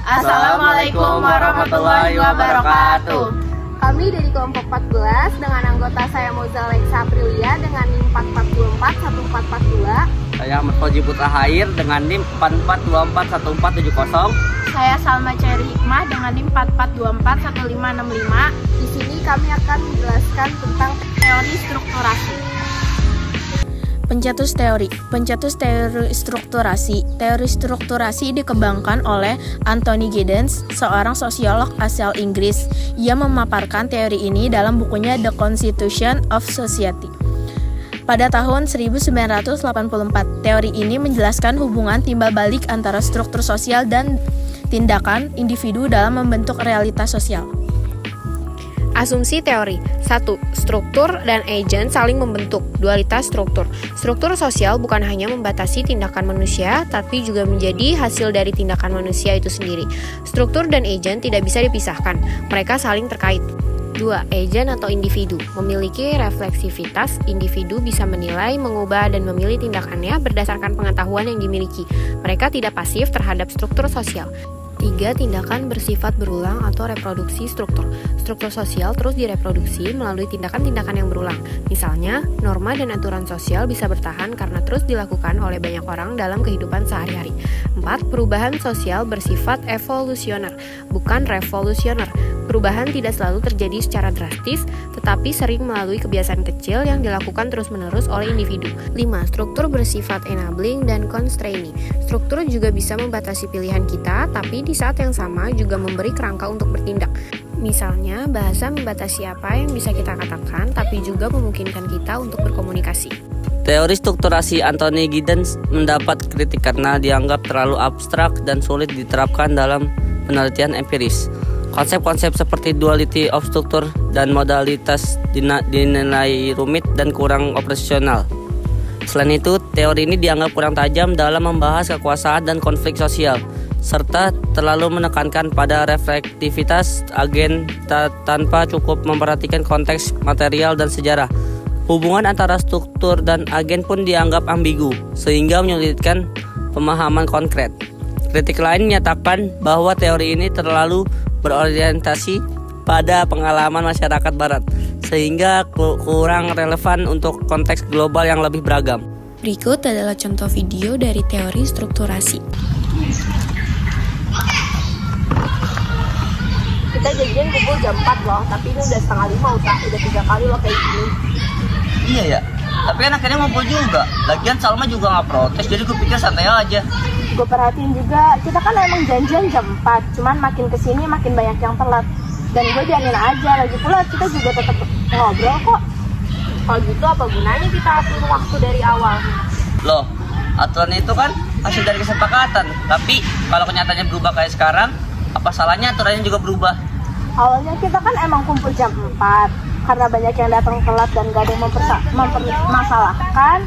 Assalamualaikum warahmatullahi wabarakatuh. Kami dari kelompok 14 dengan anggota saya Moza Lexa Aprilia dengan NIM 44241442. Saya Ahmad Fauzi Putra Hair dengan NIM 44241470. Saya Salma Cherry Hikmah dengan NIM 44241565. Di sini kami akan menjelaskan tentang teori strukturasi. Pencetus teori strukturasi. Teori strukturasi dikembangkan oleh Anthony Giddens, seorang sosiolog asal Inggris. Ia memaparkan teori ini dalam bukunya The Constitution of Society. Pada tahun 1984, teori ini menjelaskan hubungan timbal balik antara struktur sosial dan tindakan individu dalam membentuk realitas sosial. Asumsi teori. 1. Struktur dan agen saling membentuk. Dualitas struktur. Struktur sosial bukan hanya membatasi tindakan manusia, tapi juga menjadi hasil dari tindakan manusia itu sendiri. Struktur dan agen tidak bisa dipisahkan. Mereka saling terkait. 2. Agen atau individu. Memiliki refleksivitas, individu bisa menilai, mengubah, dan memilih tindakannya berdasarkan pengetahuan yang dimiliki. Mereka tidak pasif terhadap struktur sosial. 3. Tindakan bersifat berulang atau reproduksi struktur. Struktur sosial terus direproduksi melalui tindakan-tindakan yang berulang. Misalnya, norma dan aturan sosial bisa bertahan karena terus dilakukan oleh banyak orang dalam kehidupan sehari-hari. 4. Perubahan sosial bersifat evolusioner, bukan revolusioner. Perubahan tidak selalu terjadi secara drastis, tetapi sering melalui kebiasaan kecil yang dilakukan terus-menerus oleh individu. 5. Struktur bersifat enabling dan constraining. Struktur juga bisa membatasi pilihan kita, tapi di saat yang sama juga memberi kerangka untuk bertindak. Misalnya, bahasa membatasi apa yang bisa kita katakan, tapi juga memungkinkan kita untuk berkomunikasi. Teori strukturasi Anthony Giddens mendapat kritik karena dianggap terlalu abstrak dan sulit diterapkan dalam penelitian empiris. Konsep-konsep seperti duality of structure dan modalitas dinilai rumit dan kurang operasional. Selain itu, teori ini dianggap kurang tajam dalam membahas kekuasaan dan konflik sosial, serta terlalu menekankan pada reflektivitas agen tanpa cukup memperhatikan konteks material dan sejarah. Hubungan antara struktur dan agen pun dianggap ambigu, sehingga menyulitkan pemahaman konkret. Kritik lain menyatakan bahwa teori ini terlalu berorientasi pada pengalaman masyarakat barat, sehingga kurang relevan untuk konteks global yang lebih beragam. Berikut adalah contoh video dari teori strukturasi. Kita janjian pukul jam 4 loh, tapi ini udah 4:30 udah 3 kali loh kayak gini. Iya ya, tapi kan akhirnya ngumpul juga. Lagian Salma juga nggak protes, jadi gue pikir santai aja. Gue perhatiin juga, kita kan emang janjian jam 4, cuman makin kesini makin banyak yang telat. Dan gue biarin aja, lagi pula kita juga tetap ngobrol kok. Kalau gitu apa gunanya kita atur waktu dari awal? Loh, aturan itu kan hasil dari kesepakatan. Tapi kalau kenyataannya berubah kayak sekarang, apa salahnya aturannya juga berubah? Awalnya kita kan emang kumpul jam 4, karena banyak yang datang telat dan gak ada yang mempermasalahkan,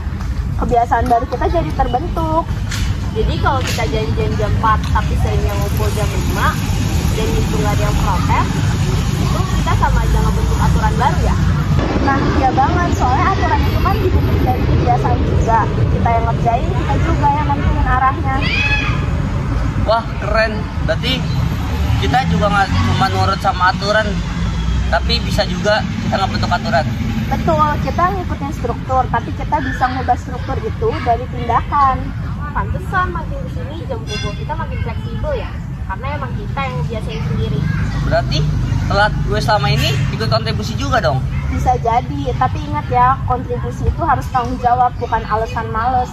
kebiasaan baru kita jadi terbentuk. Jadi kalau kita janjian jam 4 tapi seringnya ngumpul jam 5 dan itu gak ada yang protes, itu kita sama aja ngebentuk aturan baru ya? Nah iya banget, soalnya aturan itu kan dibentuk dari kebiasaan juga. Kita yang ngerjain, kita juga yang nentuin arahnya. Wah keren, berarti kita juga nggak cuma nurut sama aturan, tapi bisa juga kita ngebentuk aturan. Betul, kita ngikutin struktur, tapi kita bisa ngubah struktur itu dari tindakan. Pantesan makin kesini jam kumpul kita makin fleksibel ya, karena emang kita yang biasain sendiri. Berarti telat gue selama ini ikut kontribusi juga dong? Bisa jadi, tapi ingat ya, kontribusi itu harus tanggung jawab, bukan alasan males.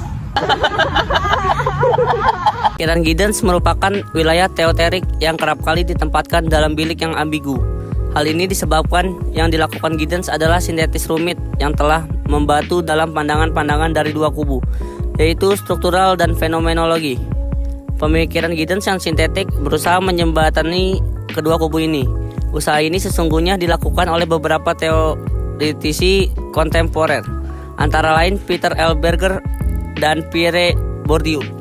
Pemikiran Giddens merupakan wilayah teoterik yang kerap kali ditempatkan dalam bilik yang ambigu. Hal ini disebabkan yang dilakukan Giddens adalah sintetis rumit yang telah membatu dalam pandangan-pandangan dari dua kubu, yaitu struktural dan fenomenologi. Pemikiran Giddens yang sintetik berusaha menjembatani kedua kubu ini. Usaha ini sesungguhnya dilakukan oleh beberapa teoritisi kontemporer, antara lain Peter L. Berger dan Pierre Bourdieu.